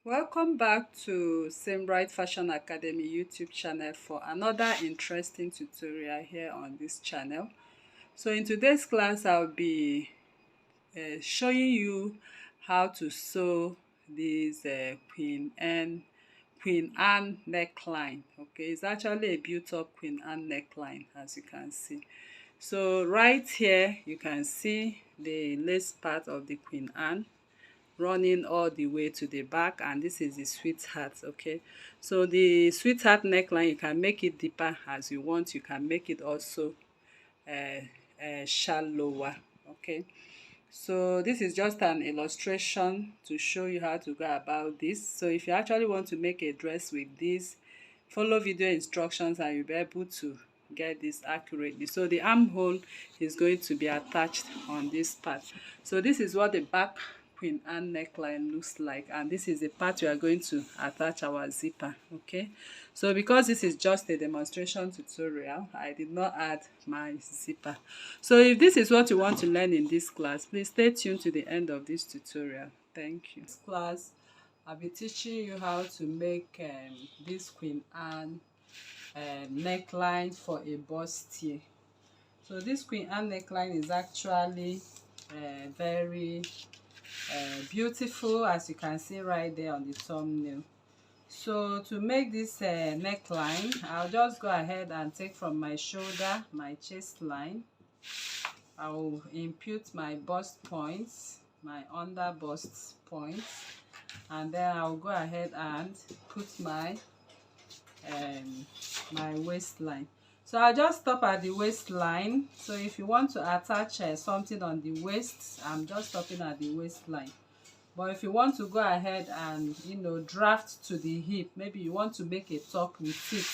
Welcome back to Same Bright Fashion Academy YouTube channel for another interesting tutorial here on this channel. So in today's class, I'll be showing you how to sew this Queen Anne neckline. Okay, it's actually a built-up Queen Anne neckline, as you can see. So right here, you can see the lace part of the Queen Anne running all the way to the back, and this is the sweetheart. Okay, so the sweetheart neckline, you can make it deeper as you want. You can make it also shallower. Okay, so this is just an illustration to show you how to go about this. So if you actually want to make a dress with this, follow video instructions and you'll be able to get this accurately. So the armhole is going to be attached on this part. So this is what the back Queen Anne neckline looks like, and this is the part we are going to attach our zipper. Okay, so because this is just a demonstration tutorial, I did not add my zipper. So if this is what you want to learn in this class, please stay tuned to the end of this tutorial. Thank you. This class, I'll be teaching you how to make this Queen Anne neckline for a bustier. So this Queen Anne neckline is actually very beautiful, as you can see right there on the thumbnail. So to make this neckline, I'll just go ahead and take from my shoulder, my chest line. I'll impute my bust points, my under bust points, and then I'll go ahead and put my my waistline. So I'll just stop at the waistline. So if you want to attach something on the waist, I'm just stopping at the waistline. But if you want to go ahead and draft to the hip, maybe you want to make a top with it,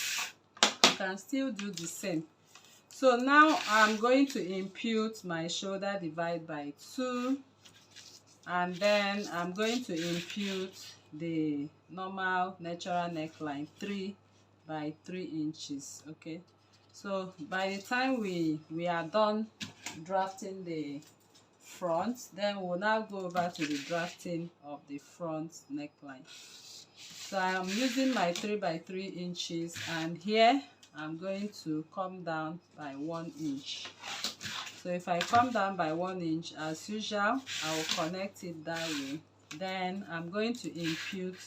you can still do the same. So now I'm going to impute my shoulder divide by 2, and then I'm going to impute the normal natural neckline 3 by 3 inches. Okay, so by the time we are done drafting the front, then we'll now go over to the drafting of the front neckline. So I am using my 3 by 3 inches, and here I'm going to come down by 1 inch. So if I come down by 1 inch, as usual, I will connect it that way. Then I'm going to impute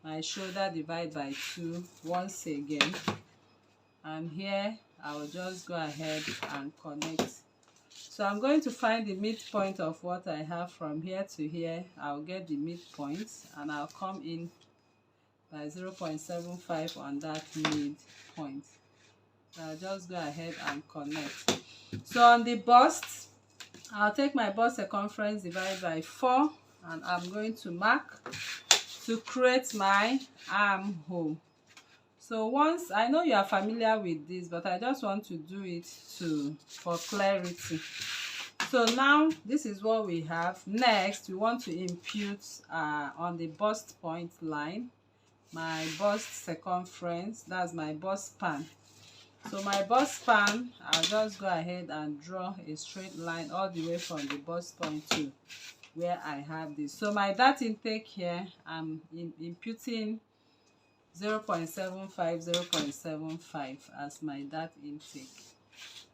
my shoulder divide by 2 once again, and here I will just go ahead and connect. So I'm going to find the midpoint of what I have from here to here. I'll get the midpoint, and I'll come in by 0.75 on that midpoint. So I'll just go ahead and connect. So on the bust, I'll take my bust circumference divided by 4, and I'm going to mark to create my armhole. So once, I know you are familiar with this, but I just want to do it for clarity. So now this is what we have. Next, we want to impute on the bust point line my bust circumference. That's my bust span. So my bust span, I'll just go ahead and draw a straight line all the way from the bust point to where I have this. So my dart intake here, I'm imputing 0.75 0.75 as my dart intake.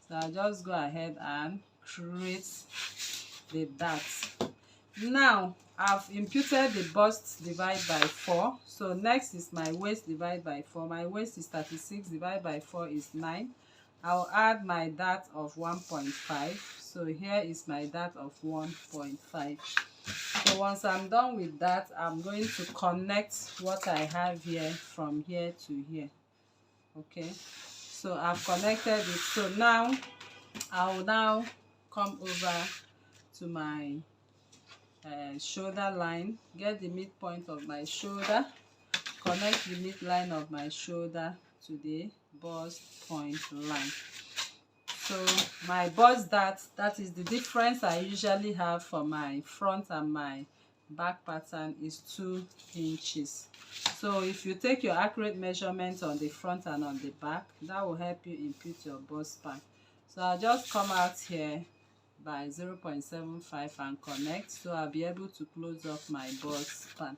So I'll just go ahead and create the dart. Now I've imputed the bust divide by 4. So next is my waist divide by 4. My waist is 36, divided by 4 is 9. I'll add my dart of 1.5. So here is my dart of 1.5. So once I'm done with that, I'm going to connect what I have here from here to here. Okay, so I've connected it. So now I will now come over to my shoulder line, get the midpoint of my shoulder, connect the midline of my shoulder to the bust point line. So my bust dart, that is the difference I usually have for my front and my back pattern, is 2 inches. So if you take your accurate measurements on the front and on the back, that will help you impute your bust span. So I'll just come out here by 0.75 and connect, so I'll be able to close up my bust span.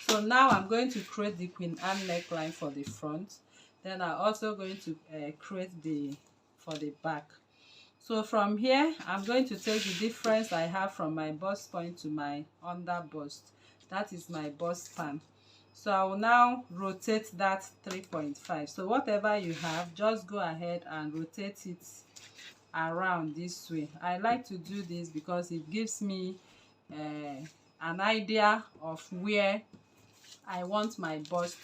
So now I'm going to create the Queen Anne neckline for the front, then I'm also going to create for the back. So from here I'm going to take the difference I have from my bust point to my under bust, that is my bust span. So I will now rotate that 3.5. so whatever you have, just go ahead and rotate it around this way. I like to do this because it gives me an idea of where I want my bust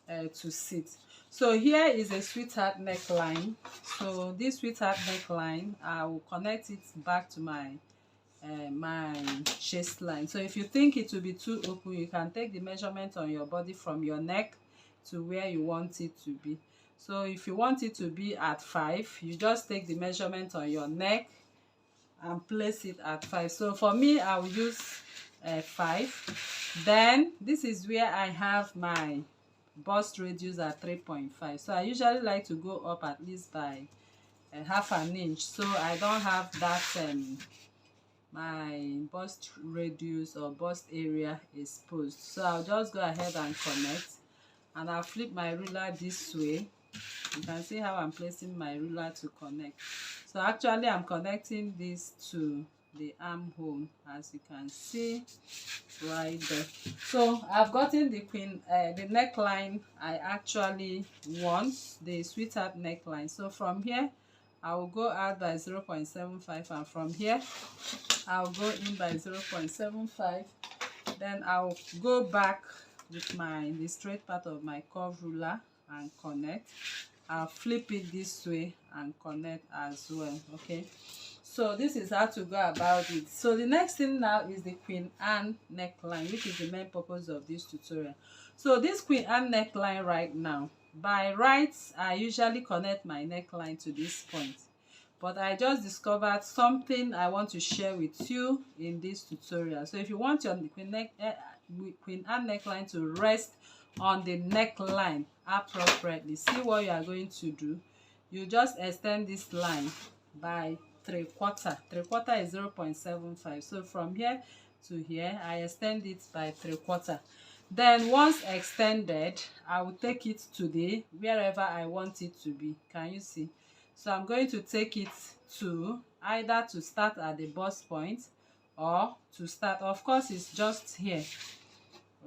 to sit. So here is a sweetheart neckline. So this sweetheart neckline, I will connect it back to my my chest line. So if you think it will be too open, you can take the measurement on your body from your neck to where you want it to be. So if you want it to be at 5, you just take the measurement on your neck and place it at 5. So for me, I will use 5. Then this is where I have my bust radius at 3.5. so I usually like to go up at least by half an inch, so I don't have that my bust radius or bust area exposed. So I'll just go ahead and connect, and I'll flip my ruler this way. You can see how I'm placing my ruler to connect. So actually I'm connecting this to the armhole, as you can see right there. So I've gotten the the neckline I actually want, the sweetheart neckline. So from here I will go out by 0.75, and from here I'll go in by 0.75. then I'll go back with the straight part of my curve ruler and connect. I'll flip it this way and connect as well. Okay, so this is how to go about it. So the next thing now is the Queen Anne neckline, which is the main purpose of this tutorial. So this Queen Anne neckline right now, by rights I usually connect my neckline to this point, but I just discovered something I want to share with you in this tutorial. So if you want your Queen Anne neckline to rest on the neckline appropriately, see what you are going to do. You just extend this line by 3/4. 3/4 is 0.75. so from here to here I extend it by 3/4. Then once extended, I will take it to the wherever I want it to be. Can you see? So I'm going to take it to either to start at the bust point or to start, of course it's just here.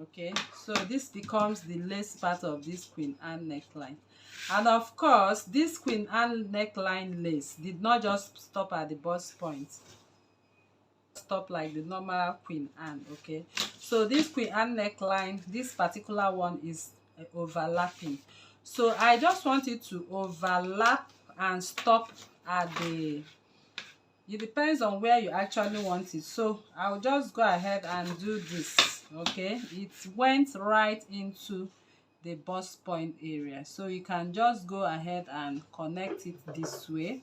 Okay, so this becomes the lace part of this Queen Anne neckline. And of course this Queen Anne neckline lace did not just stop at the bust point, stop like the normal Queen Anne. Okay, so this Queen Anne neckline, this particular one is overlapping, so I just want it to overlap and stop at the, it depends on where you actually want it. So I'll just go ahead and do this. Okay, it went right into the bust point area, so you can just go ahead and connect it this way.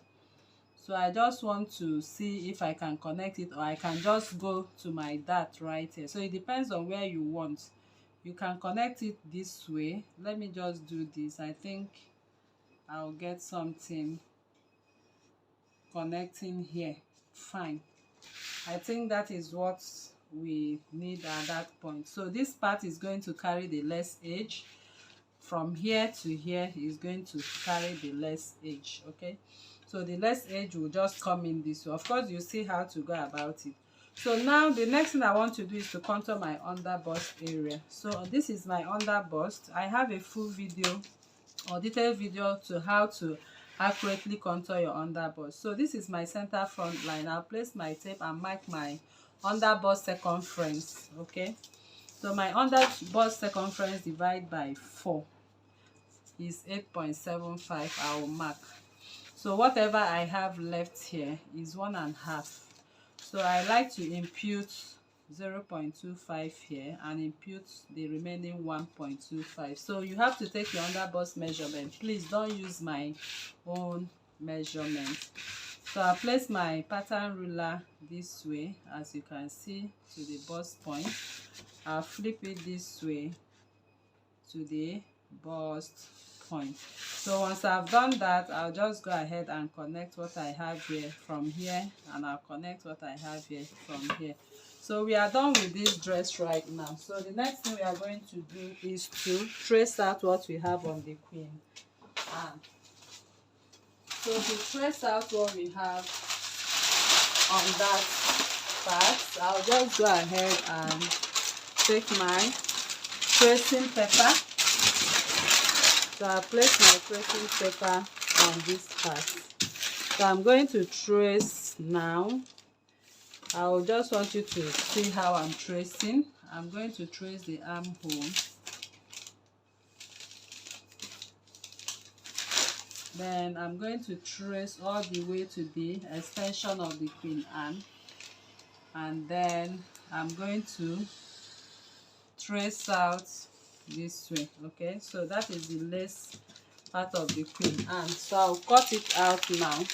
So I just want to see if I can connect it, or I can just go to my dart right here. So it depends on where you want. You can connect it this way. Let me just do this. I think I'll get something connecting here. Fine, I think that is what we need at that point. So this part is going to carry the lace edge. From here to here is going to carry the lace edge. Okay, so the lace edge will just come in this way. Of course you see how to go about it. So now the next thing I want to do is to contour my under bust area. So this is my under bust. I have a full video or detailed video to how to accurately contour your under bust. So this is my center front line. I'll place my tape and mark my under bust circumference. Okay, so my under bust circumference divided by 4 is 8.75. I will mark. So whatever I have left here is 1.5. So I like to impute 0.25 here and impute the remaining 1.25. So you have to take your under bust measurement. Please don't use my own measurement. So I place my pattern ruler this way, as you can see, to the bust point. I'll flip it this way to the bust point. So once I've done that, I'll just go ahead and connect what I have here from here, and I'll connect what I have here from here. So we are done with this dress right now. So the next thing we are going to do is to trace out what we have on the queen. And so to trace out what we have on that part, I'll just go ahead and take my tracing paper. So I place my tracing paper on this part. So I'm going to trace now. I just want you to see how I'm tracing. I'm going to trace the armhole. Then I'm going to trace all the way to the extension of the queen arm. And then I'm going to trace out this way. Okay, so that is the lace part of the queen arm. So I'll cut it out now.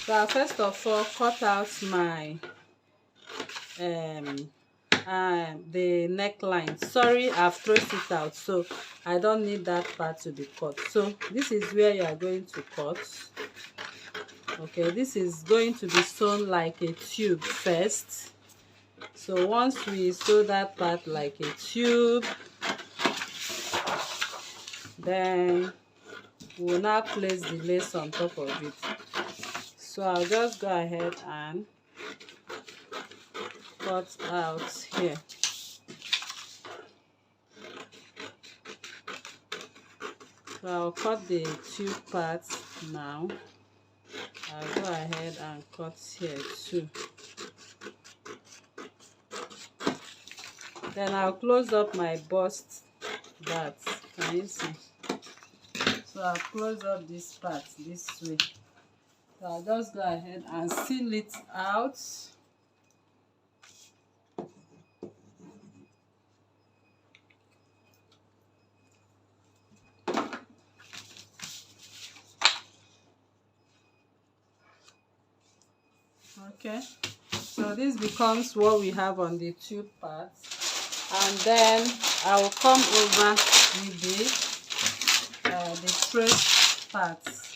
So I'll first of all cut out my the neckline. Sorry, I've traced it out, so I don't need that part to be cut. So this is where you are going to cut. Okay, this is going to be sewn like a tube first. So once we sew that part like a tube, then we'll now place the lace on top of it. So I'll just go ahead and cut out here. So I'll cut the tube part now. I'll go ahead and cut here too. Then I'll close up my bust part. Can you see? So I'll close up this part this way. So I'll just go ahead and seal it out. Okay, so this becomes what we have on the tube part, and then I will come over with the trace parts.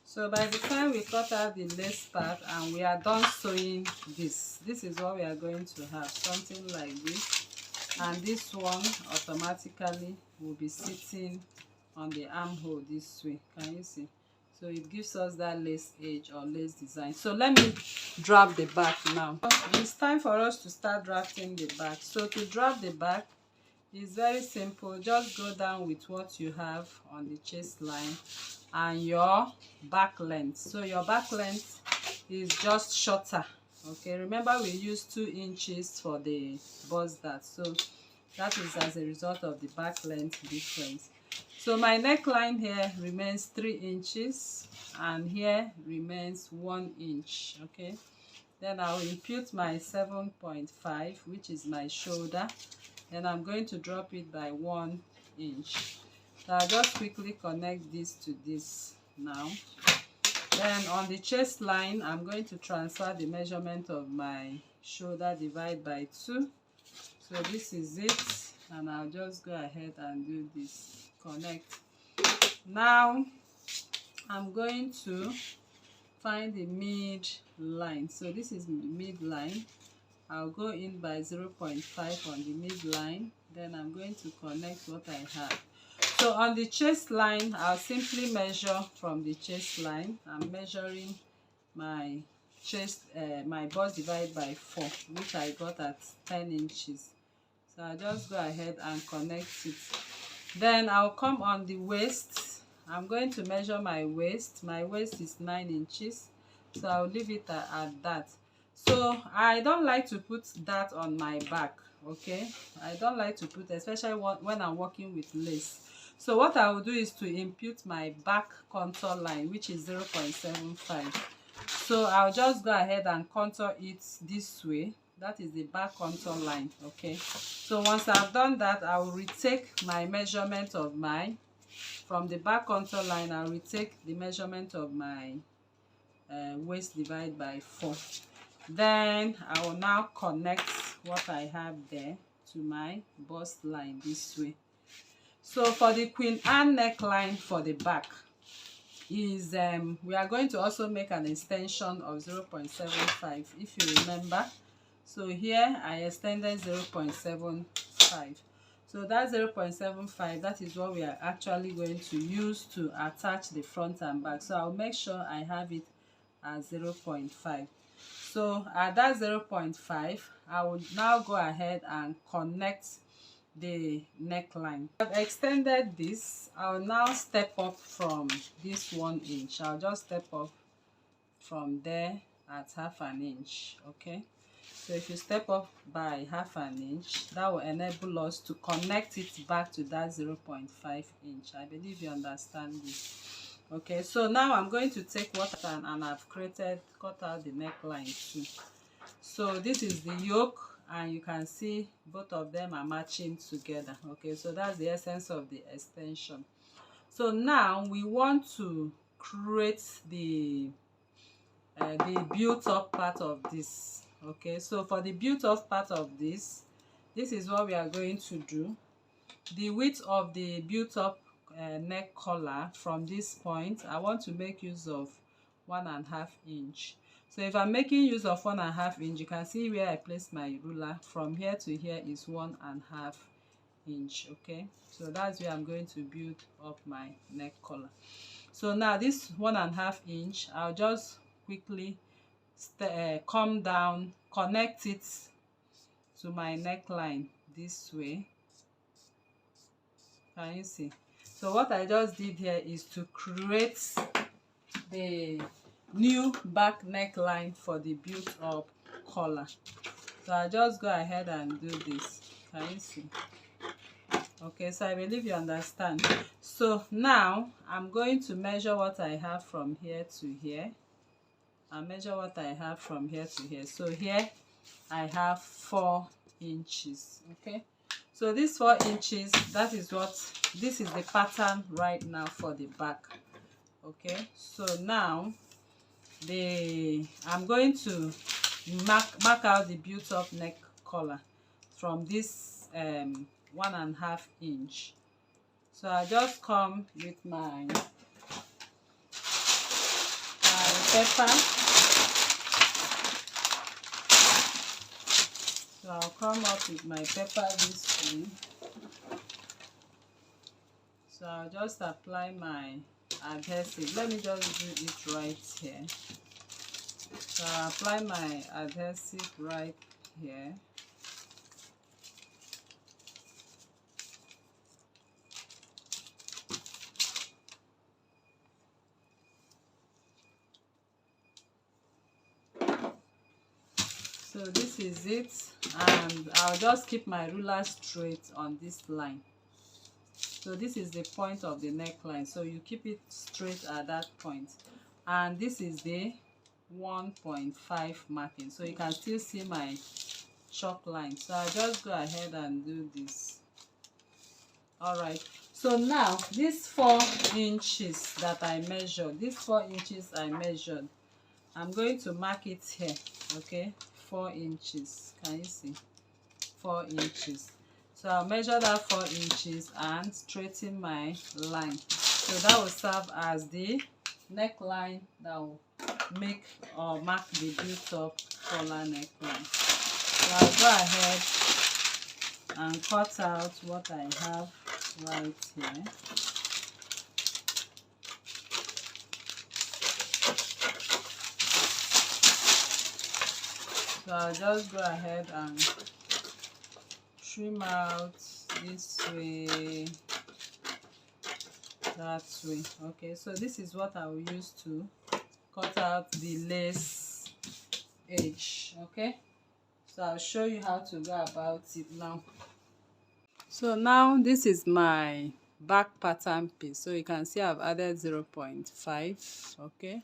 So by the time we cut out the lace part and we are done sewing this is what we are going to have, something like this. And this one automatically will be sitting on the armhole this way. Can you see? So it gives us that lace edge or lace design. So let me draft the back now. It's time for us to start drafting the back. So to draft the back, it's very simple. Just go down with what you have on the chest line and your back length. So your back length is just shorter. Okay, remember we used 2 inches for the bust dart, so that is as a result of the back length difference. So my neckline here remains 3 inches and here remains 1 inch. Okay, then I'll impute my 7.5, which is my shoulder. Then I'm going to drop it by 1 inch. So I'll just quickly connect this to this now. Then on the chest line, I'm going to transfer the measurement of my shoulder, divide by 2. So this is it, and I'll just go ahead and do this, connect. Now I'm going to find the mid line. So this is the mid line. I'll go in by 0.5 on the mid line. Then I'm going to connect what I have. So on the chest line, I'll simply measure from the chest line. I'm measuring my chest, my bust divide by 4, which I got at 10 inches. So I'll just go ahead and connect it. Then I'll come on the waist. I'm going to measure my waist. My waist is 9 inches. So I'll leave it at that. So I don't like to put that on my back. Okay, I don't like to put, especially when I'm working with lace. So what I will do is to impute my back contour line, which is 0.75. So I'll just go ahead and contour it this way. That is the back contour line. Okay, so once I've done that, I will retake my measurement of from the back contour line. I'll retake the measurement of my waist divided by 4. Then I will now connect what I have there to my bust line this way. So for the Queen Anne neckline for the back is we are going to also make an extension of 0.75, if you remember. So here I extended 0.75. So that 0.75, that is what we are actually going to use to attach the front and back. So I'll make sure I have it at 0.5. So at that 0.5, I will now go ahead and connect the neckline. I've extended this. I'll now step up from this 1 inch. I'll just step up from there at half an inch. Okay, so if you step up by half an inch, that will enable us to connect it back to that 0.5 inch. I believe you understand this. Okay, so now I'm going to take what and I've cut out the neckline too. So this is the yoke, and you can see both of them are matching together. Okay, so that's the essence of the extension. So now we want to create the built up part of this. Okay, so for the built up part of this is what we are going to do. The width of the built up neck collar from this point, I want to make use of 1.5 inch. So if I'm making use of 1.5 inch, you can see where I placed my ruler. From here to here is 1.5 inch. Okay, so that's where I'm going to build up my neck collar. So now this 1.5 inch, I'll just quickly come down, connect it to my neckline this way. Can you see? So what I just did here is to create the new back neckline for the built up collar. So I just go ahead and do this. Can you see? Okay, so I believe you understand. So now I'm going to measure what I have from here to here. I measure what I have from here to here. So here I have 4 inches. Okay, so this 4 inches, that is what this is the pattern right now for the back. Okay, so now I'm going to mark out the built up neck collar from this 1.5 inch. So I just come with my pepper. So I'll come up with my pepper this way. So I'll just apply my adhesive. Let me just do it right here. So I'll apply my adhesive right here. So this is it, and I'll just keep my ruler straight on this line. So this is the point of the neckline, so you keep it straight at that point. And this is the 1.5 marking, so you can still see my chalk line. So I'll just go ahead and do this. Alright, so now these 4 inches that I measured, I'm going to mark it here. Okay, 4 inches. Can you see? 4 inches. So I'll measure that 4 inches and straighten my line. So that will serve as the neckline that will make or mark the built up collar neckline. So I'll go ahead and cut out what I have right here. So I'll just go ahead and trim out this way, that way. Okay, so this is what I will use to cut out the lace edge. Okay, so I'll show you how to go about it now. So now this is my back pattern piece. So you can see I've added 0.5, okay,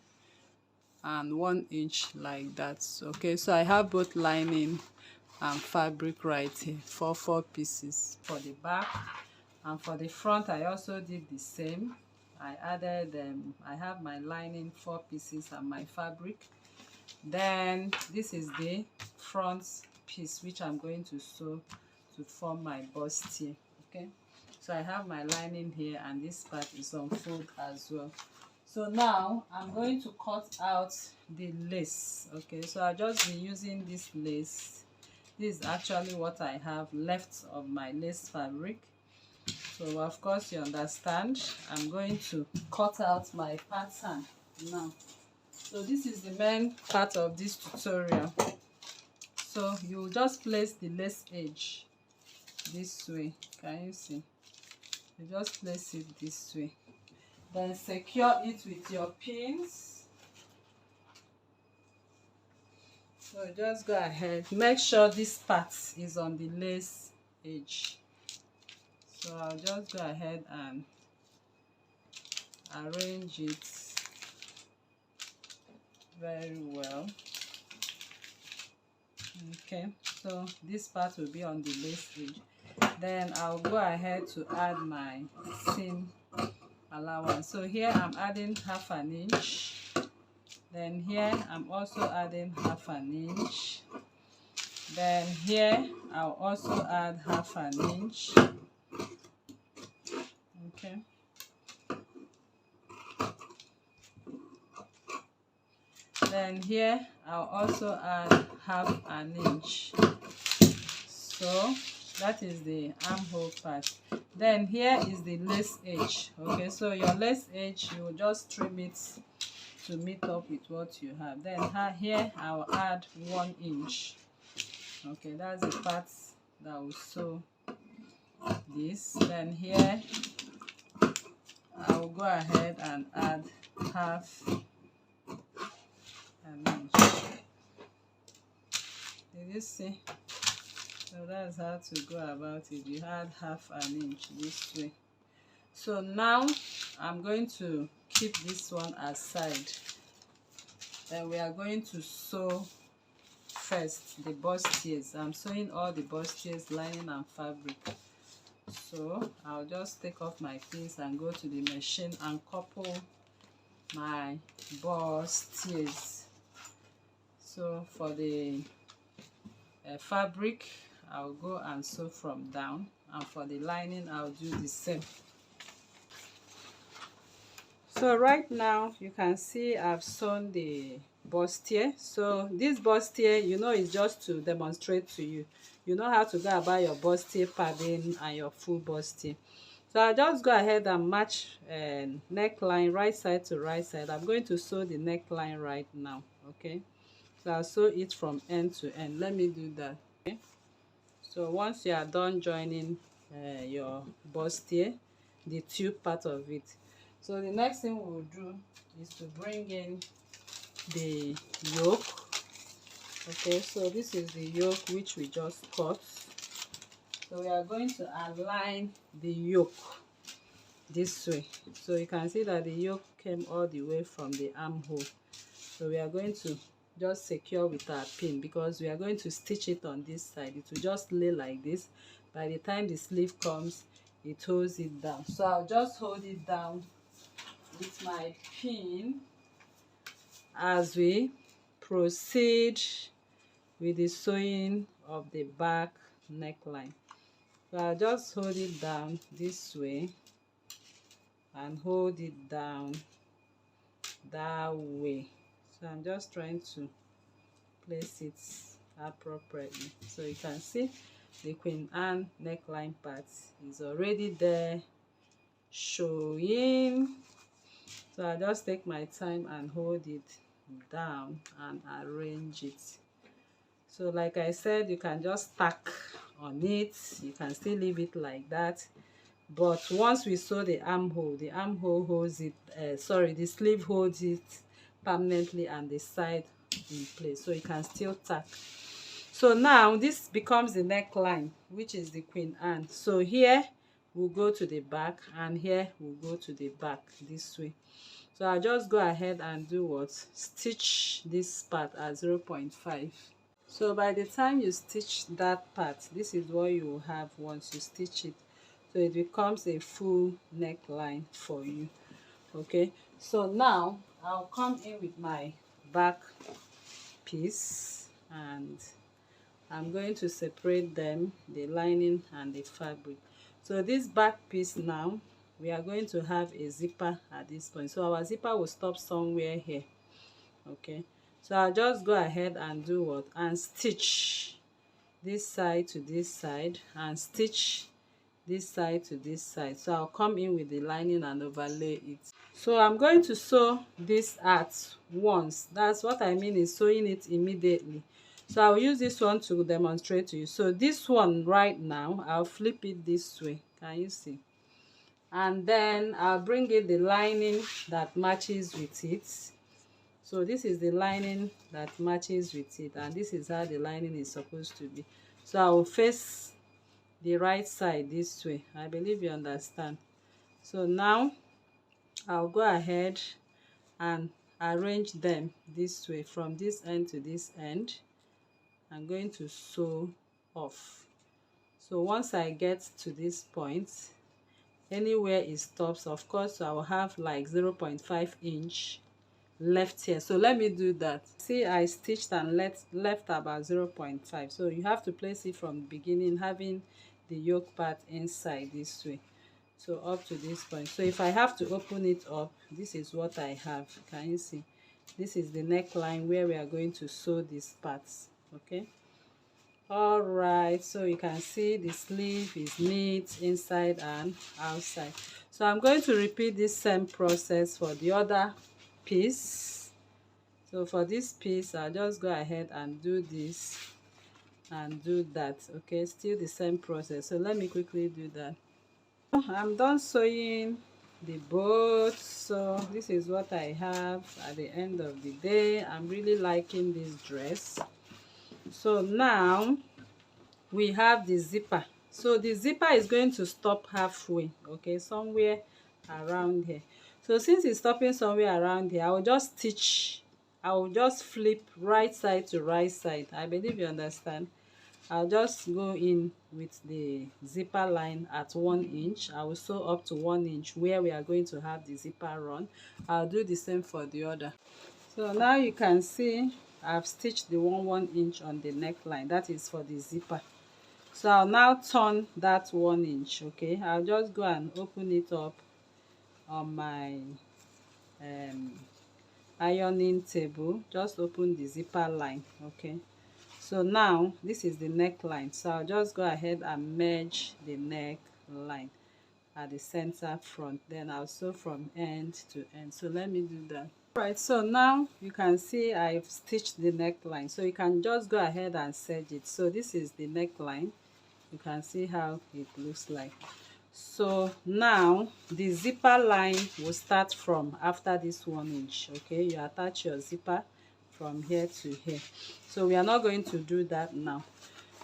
and 1 inch like that. Okay, so I have both lining and fabric right here for 4 pieces for the back, and for the front I also did the same. I added I have my lining 4 pieces and my fabric. Then this is the front piece which I'm going to sew to form my bustier. Okay, so I have my lining here and this part is on fold as well. So now I'm going to cut out the lace. Okay, so I'll just be using this lace. This is actually what I have left of my lace fabric. So of course you understand, I'm going to cut out my pattern now. So this is the main part of this tutorial. So you just place the lace edge this way. Can you see? You just place it this way. Then secure it with your pins. So just go ahead. Make sure this part is on the lace edge. So I'll just go ahead and arrange it very well. Okay, so this part will be on the lace edge. Then I'll go ahead to add my seam allowance. So here I'm adding half an inch. Then here I'm also adding half an inch. Then here I'll also add half an inch. Okay. Then here I'll also add half an inch. So that is the armhole part. Then here is the lace edge. Okay, so your lace edge, you will just trim it to meet up with what you have. Then here I'll add 1 inch. Okay, that's the part that will sew this. Then here I'll go ahead and add half an inch. Did you see? So that's how to go about it. You add half an inch this way. So now I'm going to keep this one aside. Then we are going to sew first the bustiers. I'm sewing all the bustiers, lining and fabric. So I'll just take off my pins and go to the machine and couple my bustiers. So for the fabric, I'll go and sew from down, and for the lining I'll do the same. So right now you can see I've sewn the bustier. So this bustier, you know, is just to demonstrate to you. You know how to go about your bustier padding and your full bustier. So I'll just go ahead and match neckline right side to right side. I'm going to sew the neckline right now. Okay, so I'll sew it from end to end. Let me do that. Okay, so once you are done joining your bustier, the tube part of it, so the next thing we'll do is to bring in the yoke. Okay, so this is the yoke which we just cut. So we are going to align the yoke this way. So you can see that the yoke came all the way from the armhole. So we are going to just secure with our pin, because we are going to stitch it on this side. It will just lay like this. By the time the sleeve comes, it holds it down. So I'll just hold it down with my pin as we proceed with the sewing of the back neckline. So I'll just hold it down this way and hold it down that way. So I'm just trying to place it appropriately. So you can see the Queen Anne neckline part is already there showing. So I just take my time and hold it down and arrange it. So like I said, you can just tack on it. You can still leave it like that. But once we sew the armhole holds it, the sleeve holds it permanently and the side in place. So you can still tack. So now this becomes the neckline, which is the Queen Anne. So here will go to the back, and here will go to the back this way. So I'll just go ahead and do what? Stitch this part at 0.5. So by the time you stitch that part, this is what you will have once you stitch it. So it becomes a full neckline for you. Okay, so now I'll come in with my back piece, and I'm going to separate them, the lining and the fabric. So this back piece now, we are going to have a zipper at this point. So our zipper will stop somewhere here. Okay, so I'll just go ahead and do what? And stitch this side to this side, and stitch this side to this side. So I'll come in with the lining and overlay it. So I'm going to sew this at once. That's what I mean is sewing it immediately. So I'll use this one to demonstrate to you. So this one right now, I'll flip it this way. Can you see? And then I'll bring in the lining that matches with it. So this is the lining that matches with it, and this is how the lining is supposed to be. So I will face the right side this way. I believe you understand. So now I'll go ahead and arrange them this way, from this end to this end. I'm going to sew off. So once I get to this point, anywhere it stops, of course I will have like 0.5 inch left here. So let me do that. See, I stitched and left about 0.5. So you have to place it from the beginning, having the yoke part inside this way. So up to this point. So if I have to open it up, this is what I have. Can you see? This is the neckline where we are going to sew these parts. Okay, all right, so you can see the sleeve is neat inside and outside. So I'm going to repeat this same process for the other piece. So for this piece, I'll just go ahead and do this and do that. Okay, still the same process. So let me quickly do that. I'm done sewing the boat. So this is what I have at the end of the day. I'm really liking this dress. So now we have the zipper. So the zipper is going to stop halfway, okay, somewhere around here. So since it's stopping somewhere around here, I will just stitch, I will just flip right side to right side. I believe you understand. I'll just go in with the zipper line at 1 inch. I will sew up to 1 inch where we are going to have the zipper run. I'll do the same for the other. So now you can see I've stitched the 1 inch on the neckline. That is for the zipper. So I'll now turn that 1 inch. Okay, I'll just go and open it up on my ironing table. Just open the zipper line. Okay, so now this is the neckline. So I'll just go ahead and merge the neckline at the center front. Then I'll sew from end to end. So let me do that. Right, so now you can see I've stitched the neckline. So you can just go ahead and serge it. So this is the neckline. You can see how it looks like. So now the zipper line will start from after this 1 inch. Okay, you attach your zipper from here to here. So we are not going to do that now.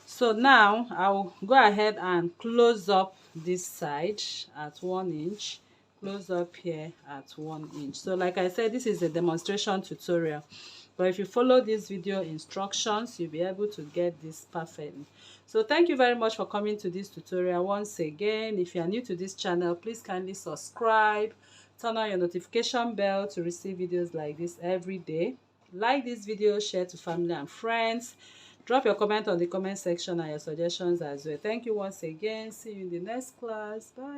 So now I'll go ahead and close up this side at 1 inch, close up here at 1 inch. So like I said, this is a demonstration tutorial, but if you follow these video instructions, you'll be able to get this perfectly. So thank you very much for coming to this tutorial. Once again, if you are new to this channel, please kindly subscribe, turn on your notification bell to receive videos like this every day. Like this video, share to family and friends. Drop your comment on the comment section and your suggestions as well. Thank you once again. See you in the next class. Bye.